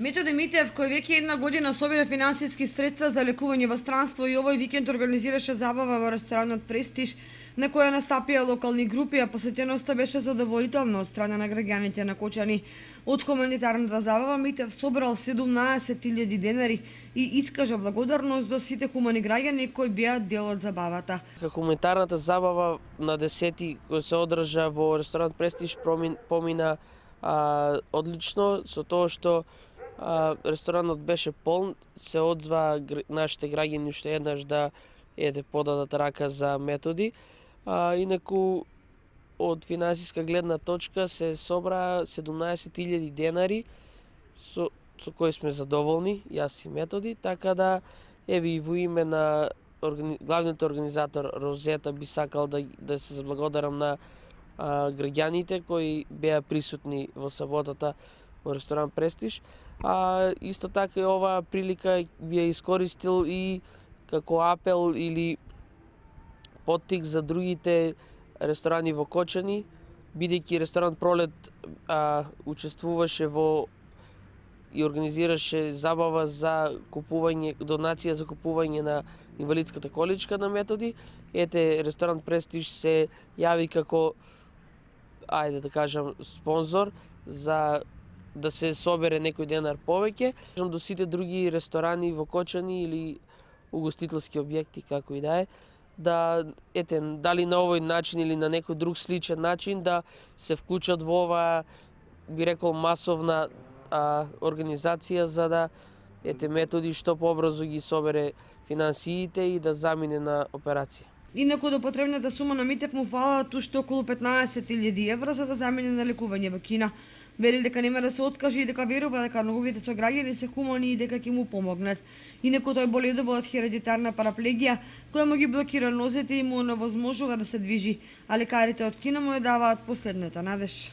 Методи Митев, кој веќе една година собира финансиски средства за лекување во странство и овој викенд организираше забава во ресторанот Престиж, на која настапија локални групи, а посетеноста беше задоволителна од страна на граѓаните на Кочани. Од хуманитарната забава Митев собрал 17.000 денари и искажа благодарност до сите хумани граѓани кои беа дел од забавата. Хуманитарната забава на 10 кој се одржа во ресторант Престиж помина одлично, со тоа што ресторанот беше полн, се одзва нашите граѓани уште еднаш да подадат рака за методи. Инаку од финансиска гледна точка се собра 17.000 денари со кои сме задоволни, јас и методи, така да и во име на главниот организатор Розета би сакал да се заблагодарам на граѓаните кои беа присутни во саботата во ресторан Престиж. Исто така и оваа прилика би ја искористил и како апел или поттик за другите ресторани во Кочани, бидејќи ресторан Пролет учествуваше во и организираше забава за купување, донација за купување на инвалидската количка на методи. Ресторан Престиж се јави како, да кажам, спонзор за да се собере некој денар повеќе. До сите други ресторани во Кочани или угостителски објекти, како и да е, дали на овој начин или на некој друг сличен начин, да се вклучат во оваа, би рекол, масовна организација за да методи што побрзо ги собере финансиите и да замине на операција. Инаку до потребната сума на Митев му фалат уште околу 15.000 евра за да замине на лекување во Кина. Вели дека нема да се откаже и дека верува дека неговите сограѓани се хумани и дека ќе му помогнат. Инаку тој боледува од хередитарна параплегија, која му ги блокира нозете и му оневозможува да се движи, а лекарите од Кина му ја даваат последната надеж.